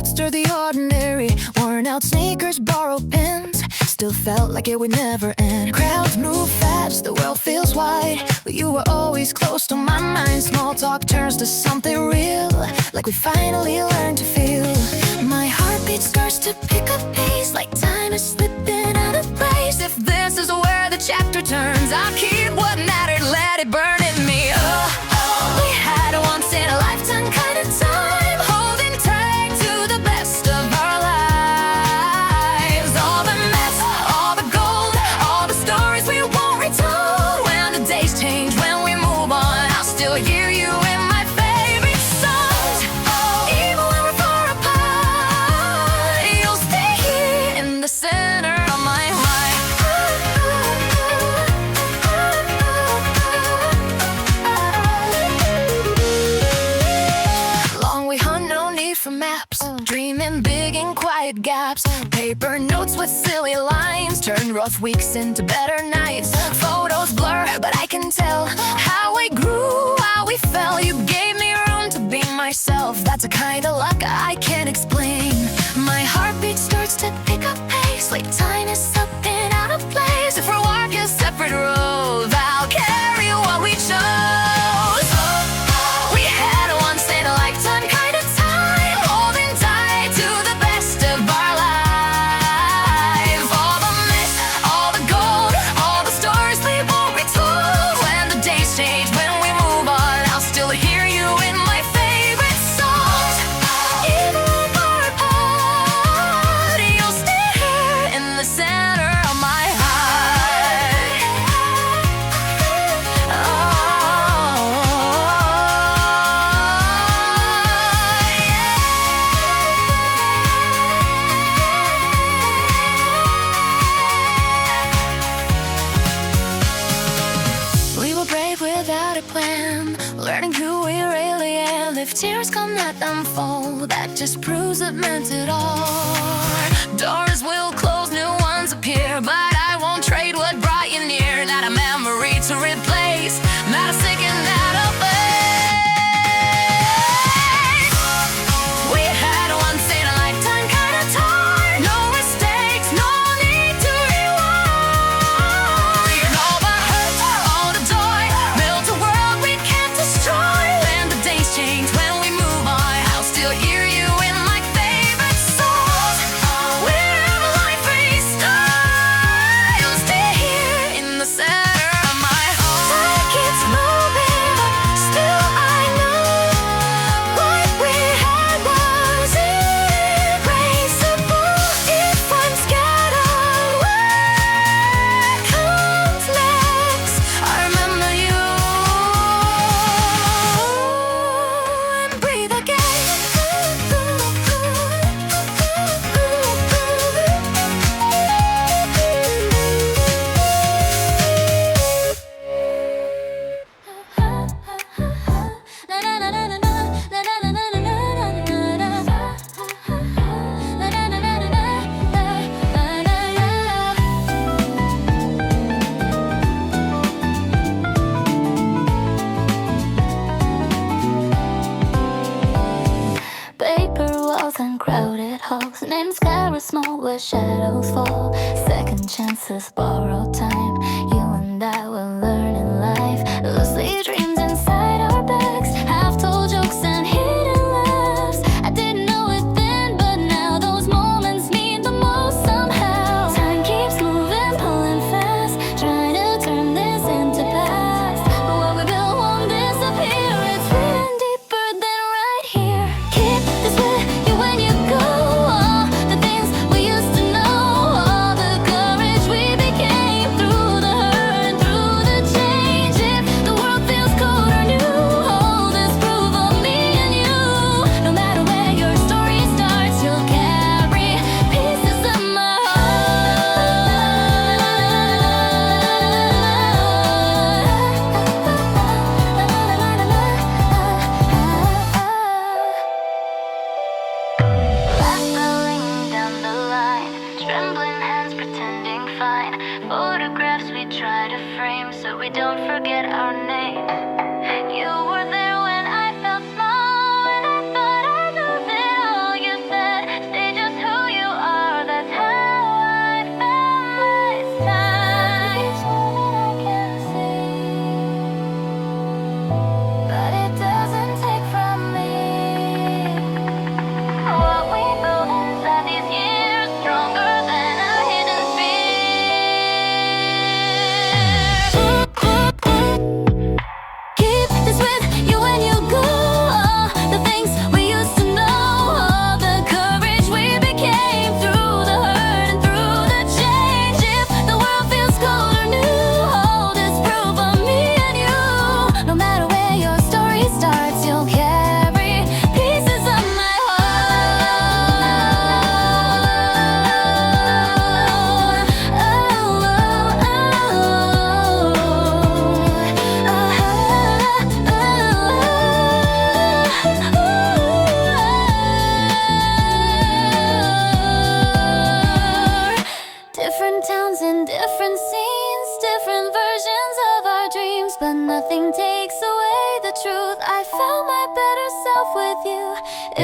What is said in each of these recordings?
cuts through the ordinary. Worn out sneakers, borrowed pins. Still felt like it would never end. Crowds move fast, the world feels wide, but you were always close to my mind. Small talk turns to something real, like we finally learned to feel. My heartbeat starts to pick up pace, like time is slipping out of place. If this is where the chapter turns, I'll keep what mattered, let it burn in me. We had a once in a lifetime kind of time, holding tight to the best of our lives. All the mess, all the gold, all the stories we won't retold. When the days change, when we move on, I'll still hear you in my favorite songs. Even when we're far apart, you'll stay here in the center of my heart. Long we hunt, no need for maps. Dreaming big in quiet gaps. Paper notes with silly lines turn rough weeks into better nights. Photos blur, but I can tell how we grew, how we fell. You gave me room to be myself. That's a kind of luck I can't explain. My heartbeat starts to pick up pace, like time is slipping out of place. If we're walking separate roads, I'll carry what we chose. We had a once in a lifetime kind of time, holding tight to the best of our lives. All the mess, all the gold, all the stories we won't retold. When the days change, when we move on, I'll still hear you in my favorite songs. Even when we're far apart, you'll stay here in the center of my heart. We were brave without a plan, learning who we really are. If tears come, let them fall. That just proves it meant it all. Doors will close, new ones appear, but I won't trade what brought you near. Not a memory to replace, not a second out of place. We had a once in a lifetime kind of time. No mistakes, no need to rewind. All the hurt, all the joy, built a world we can't destroy. When the days change, when we move on, I'll still hear you in my favorite songs. Wherever life restarts, you'll stay here in the center of my heart. Time keeps moving, but still I know what we had was irreplaceable. If I'm scattered, what comes next? I remember you and breathe again. Paper walls and crowded halls, names carry small where shadows fall. Second chances, borrowed time. You and I will learn in life. Lucid dreams inside our bags, half-told jokes and hidden laughs. I didn't know it then, but now those moments mean the most somehow. Time keeps moving, pulling fast, trying to turn this into past. But what we built won't disappear. It's written deeper than right here. Keep this with you when you go. All the things we used to know, all the courage we became through better self with you.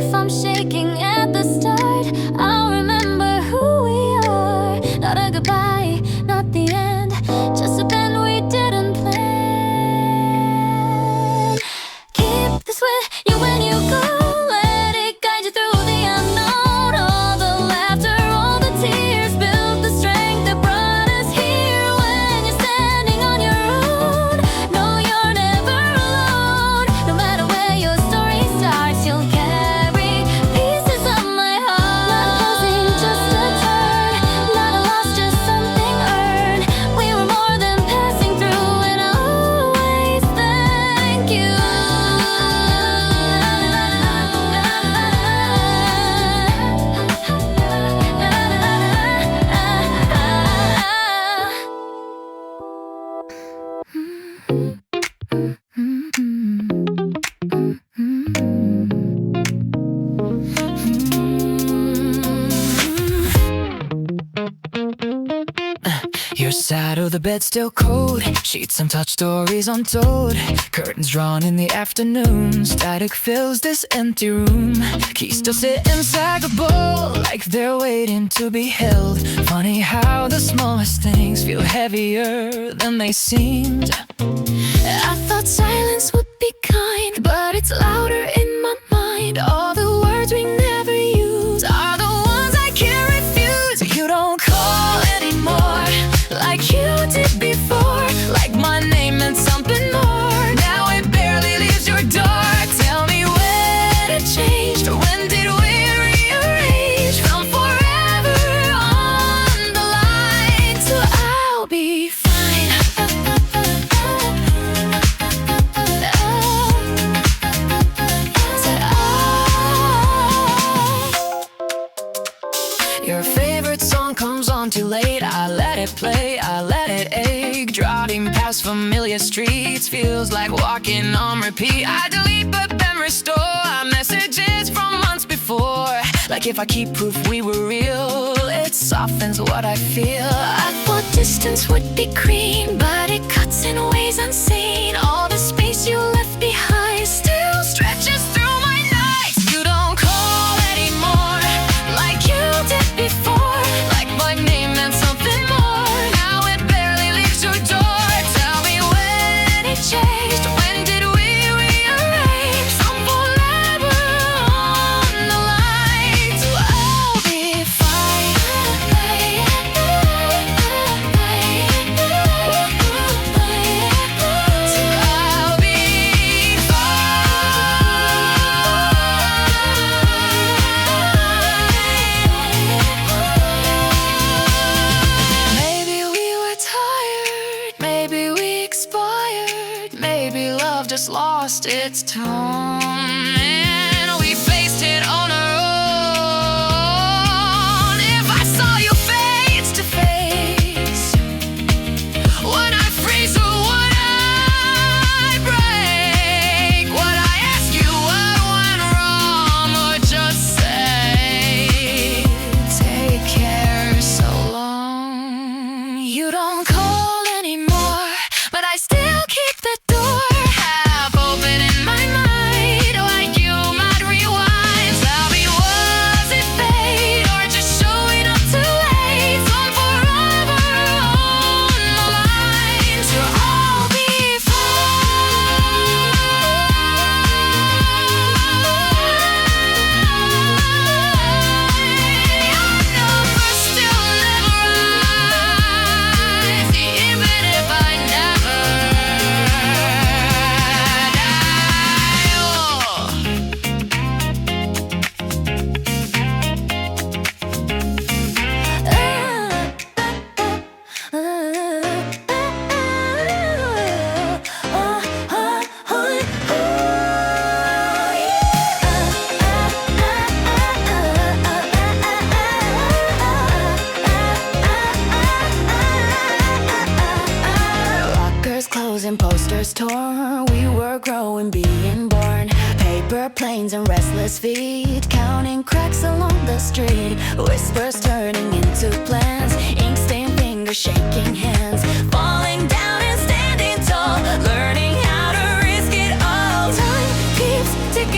If I'm shaking at the start, I'll remember who we are. Not a goodbye, not the end, just a bend we didn't plan. Keep this with you when you go. Let it guide you through the unknown. All the laughter, all the tears, build the strength that brought us here. When you're standing on your own, know you're never alone. No matter where your story starts, you'll carry pieces of my heart. Not losing, just a turn. Not a loss, just something earned. We were more than passing through, and I'll always thank you. Your side of the bed still cold, sheets untouched, stories untold, curtains drawn in the afternoon, static fills this empty room. Keys still sit inside the bowl, like they're waiting to be held. Funny how the smallest things feel heavier than they seemed. I thought silence would be kind, but it's louder in my mind. All the words we never use are the ones I can't refuse. You don't call anymore like you did before, like my name meant something more. Now it barely leaves your door. Tell me when it changed, when did we rearrange? From forever on the line to I'll be fine. Your favorite song comes on too late. I let it play, I let it ache. Driving past familiar streets feels like walking on repeat. I delete but then restore messages from months before. Like if I keep proof we were real, it softens what I feel. I thought distance would be green, but it cuts in ways unseen. All the space you left behind still stretches through my nights. You don't call anymore like you did before, like my name meant something more. Now it barely leaves your door. Tell me when it changed, when did we rearrange? From forever on the line to I'll be fine. To I'll be fine. Maybe we were tired, maybe we expired, maybe love just lost its tone, and we faced it on our own. If I saw you face to face, would I freeze or would I break? Would I ask you what went wrong or just say, take care so long? You don't call anymore, but I still keep the door half open in my mind. Like you might rewind. Tell me, was it fate or just showing up too late? From forever on the line to I'll be fine. Your number still never rise, even if I never Lockers closing, posters torn. We were growing, being born. Paper planes and restless feet, counting cracks along the street. Whispers turning into plans, ink stained fingers shaking hands. Falling down and standing tall, learning how to risk it all. Time keeps ticking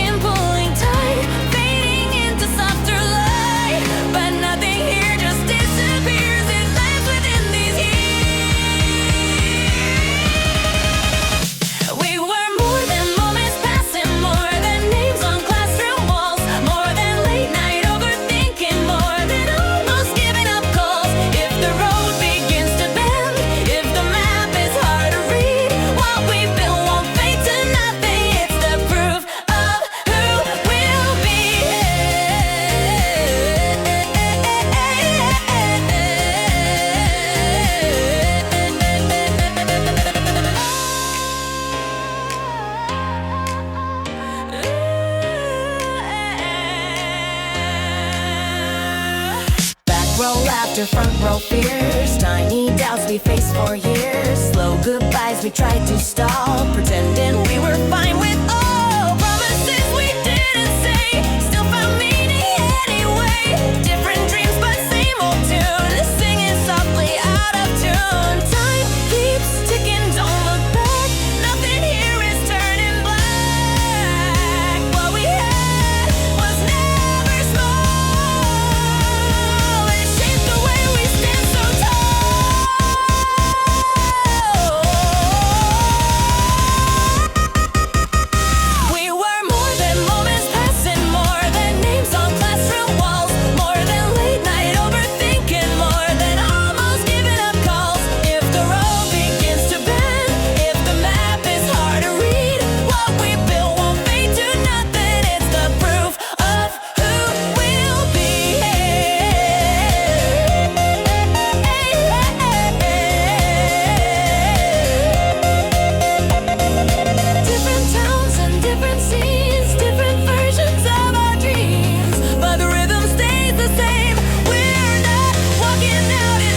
row laughter, front row fears, tiny doubts we faced for years, slow goodbyes we tried to stall, pretending we were fine with all promises we didn't say, still found meaning anyway, different dreams but same old tune, singing softly out of tune, time keeps ticking, don't look back, nothing here is turning black, what we had was never small, it shaped the way we stand so tall. We were more than moments passing, more than names on classroom walls, more than late night overthinking, more than almost giving up calls. If the road begins to bend, if the map is hard to read, what we built won't fade to nothing. It's the proof of who we'll be. Different towns and different scenes, different versions of our dreams, but the rhythm stays the same. We're not walking out in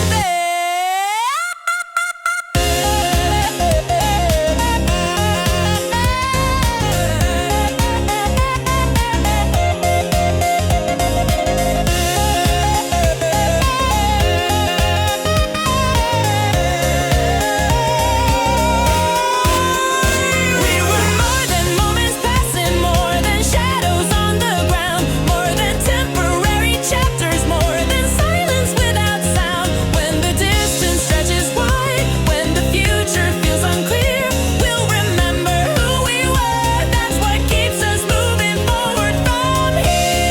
We were more than moments passing, more than shadows on the ground, more than temporary chapters, more than silence without sound. When the distance stretches wide, when the future feels unclear, we'll remember who we were. That's what keeps us moving forward from here.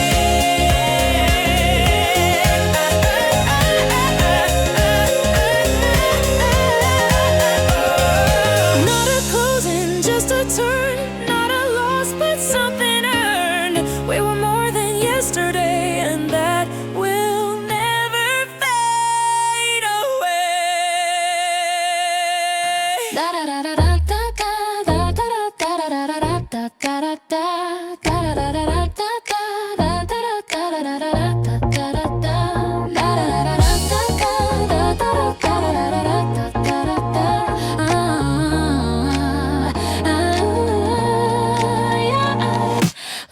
Not a closing, just a turn, not a loss, but something earned. We were more than yesterday, and that will never fade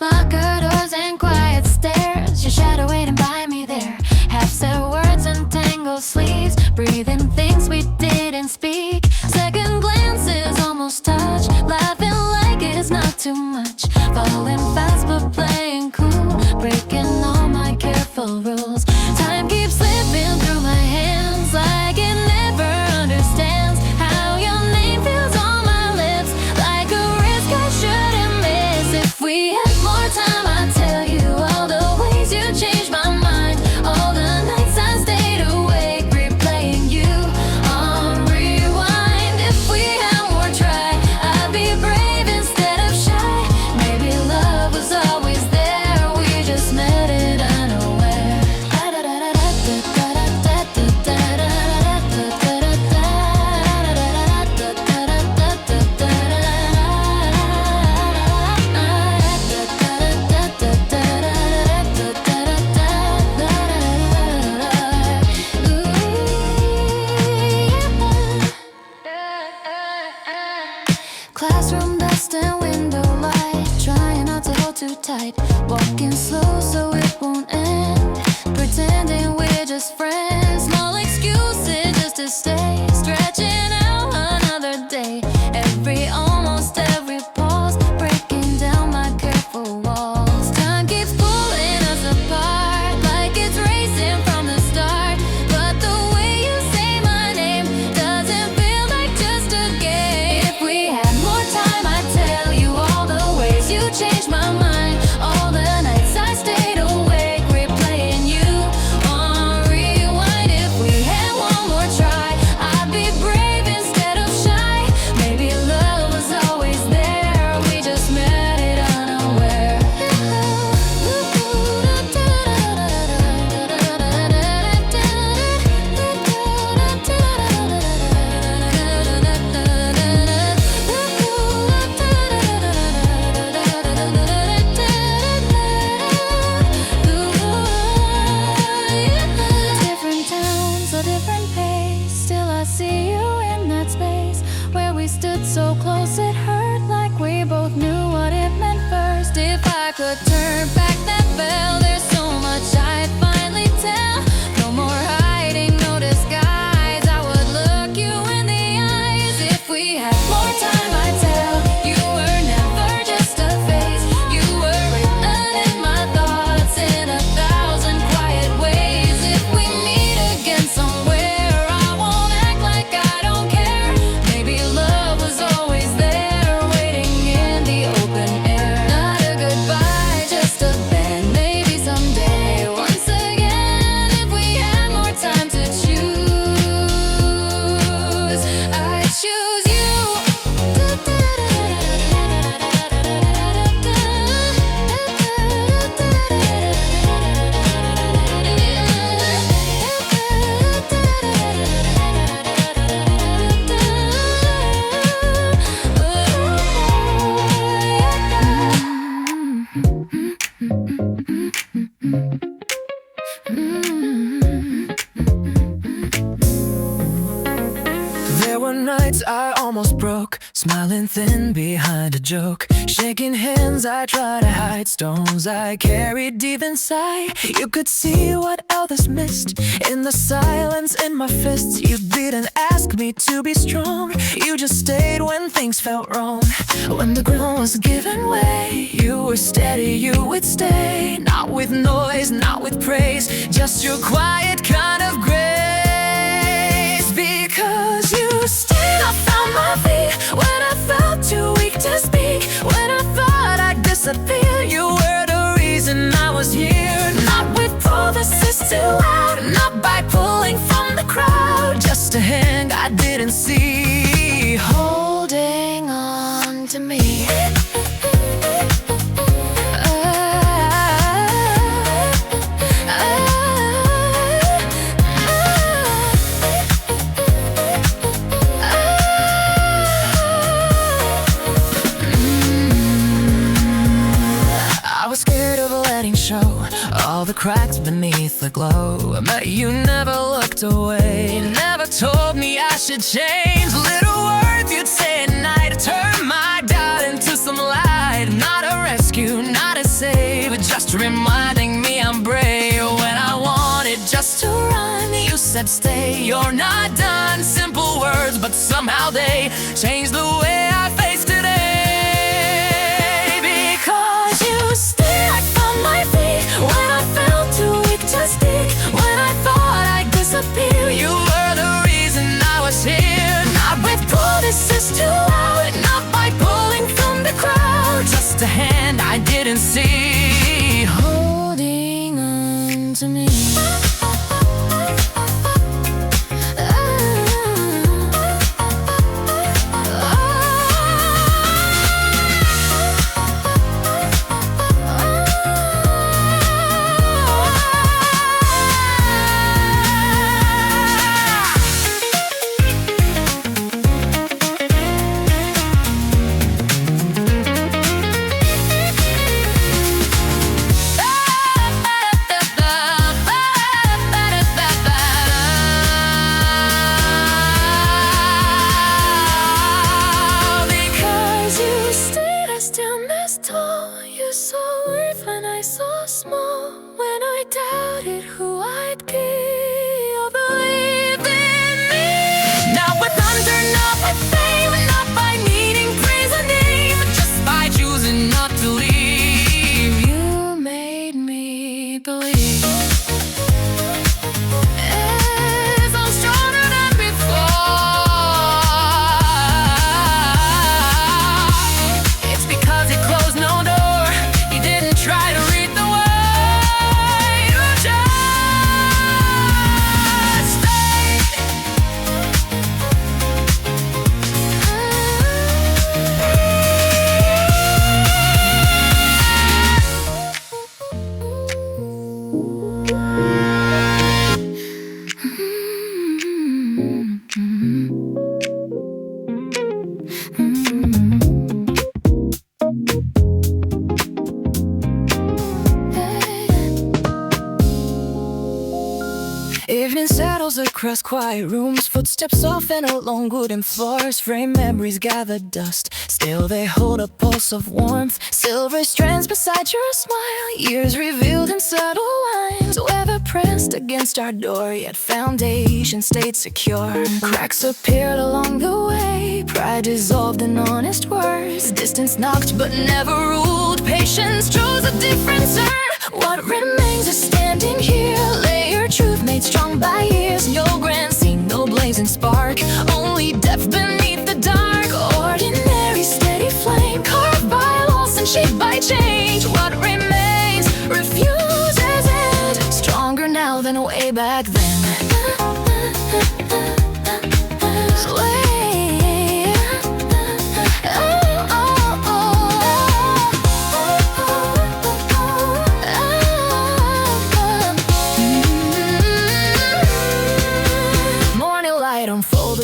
Locker doors and quiet stairs, your shadow waiting by me there. Half said words and tangled sleeves, breathing things we didn't speak. Second glances, almost touch, laughing like it's not too much. Falling fast but playing cool, breaking all my careful rules. Time keeps slipping through my hands like it never understands how your name feels on my lips, like a risk I shouldn't miss. If we had more time, I'd tell you all the ways you changed my mind, all the nights I stayed awake replaying you on rewind. If we had more try, I'd be brave instead of shy. Maybe love was always there, we just met it unaware. There were nights I almost broke, smiling thin behind a joke. Shaking hands I tried to hide, stones I carried deep inside. You could see what others missed in the silence in my fists. You didn't ask me to be strong, you just stayed when things felt wrong. When the ground was giving way, you were steady, you would stay. Not with noise, not with praise, just your quiet kind of grace. Because you stayed, I found my feet when I felt too weak to speak. When I thought I'd disappear, you were the reason I was here. Not with promises too loud, not by pulling from the crowd, just a hand I didn't see, holding on to me. All the cracks beneath the glow, but you never looked away, never told me I should change. Little words you'd say at night, turn my doubt into some light. Not a rescue, not a save, just reminding me I'm brave. When I wanted just to run, you said stay, you're not done. Simple words, but somehow they changed the way I face today. Because you stayed, I found my feet when I felt too weak to speak. When I thought I'd disappear, you were the reason I was here. Not with promises too loud, not by pulling from the crowd, just a hand I didn't see, holding on to me. Evening settles across quiet rooms, footsteps soften along wooden floors. Framed memories gather dust, still they hold a pulse of warmth. Silver strands beside your smile, years revealed in subtle lines. Weather pressed against our door, yet foundation stayed secure. Cracks appeared along the way, pride dissolved in honest words. Distance knocked but never ruled, patience chose a different turn. What remains is standing here, layered truth made strong by years. No grand scene, no blazing spark, only depth beneath the dark. Ordinary steady flame, carved by loss and shaped by change. What remains refuses end, stronger now than way back then.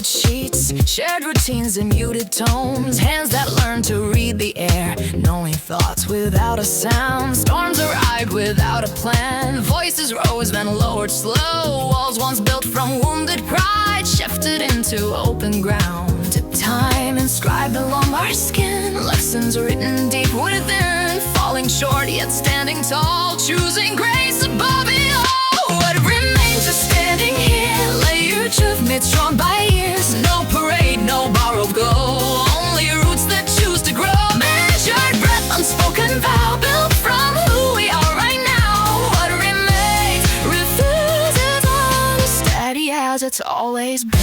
covered sheets, shared routines and muted tones, hands that learn to read the air, knowing thoughts without a sound. Storms arrived without a plan, voices rose then lowered slow. Walls once built from wounded pride shifted into open ground. Time inscribed along our skin, lessons written deep within, falling short yet standing tall, choosing grace above it all. What remains is standing here, layered truth made strong by years. No parade, no borrowed gold, only roots that choose to grow. Measured breath, unspoken vow, built from who we are right now. What remains refuses on, steady as it's always been.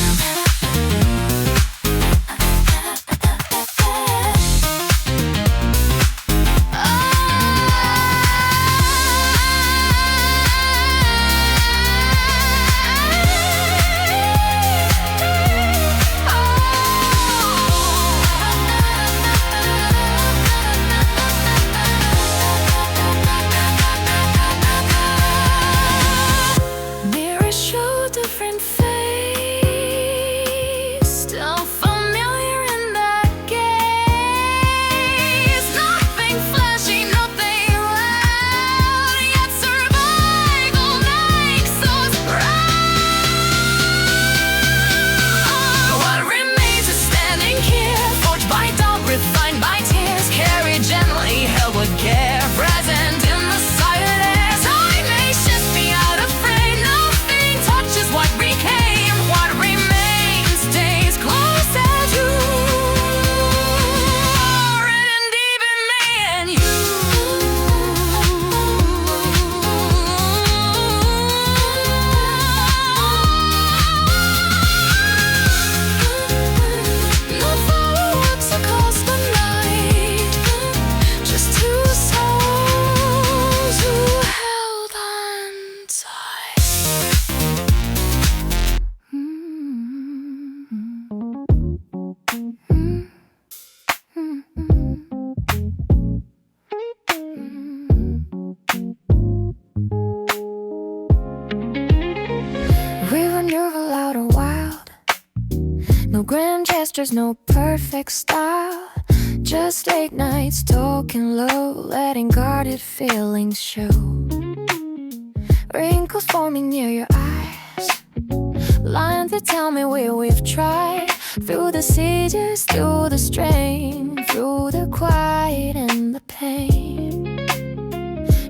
No perfect style, just late nights talking low, letting guarded feelings show. Wrinkles forming near your eyes, lines that tell me where we've tried. Through the sieges, through the strain, through the quiet and the pain.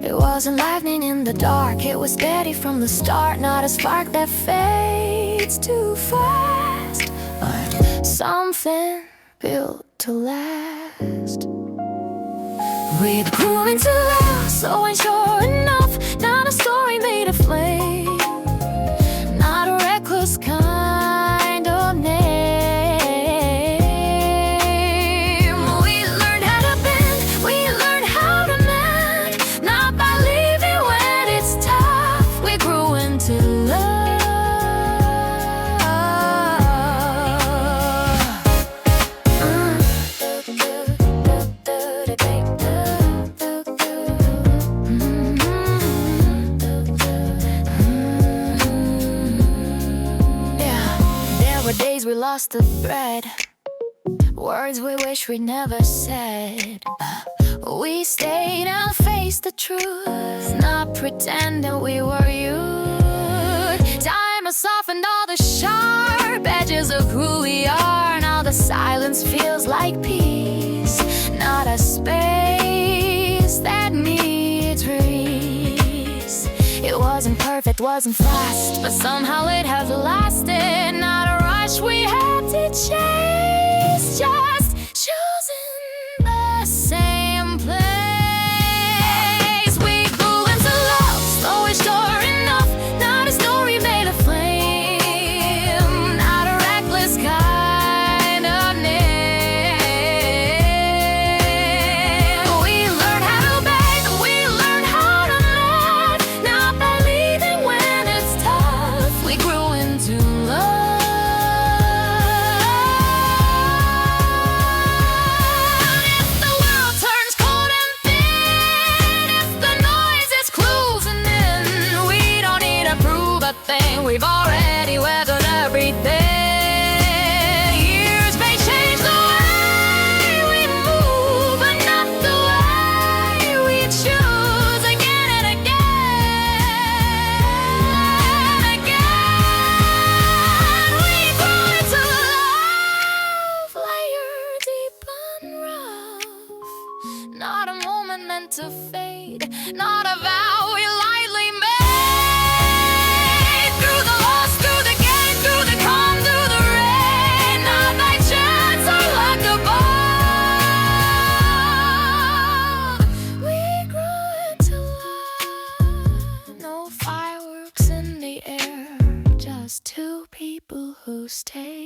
It wasn't lightning in the dark, it was steady from the start. Not a spark that fades too fast, but something built to last. We grew into love, so unsure enough. Not a story made of flame, not a reckless kind of name. We learned how to bend, we learned how to mend, not by leaving when it's tough. We grew into love. Days we lost the thread, words we wish we never said. We stayed and faced the truth, not pretending we were you. Time has softened all the sharp edges of who we are. Now the silence feels like peace, not a space that needs release. It wasn't perfect, wasn't fast, but somehow it has lasted. Not a rush we have to chase, just choosing the same place. We grew into love, slow and sure enough. Not a story made of flame, not a reckless kind of name. We learned how to beg, we learned how to let, not believing when it's tough. We grew into love. just two people who stay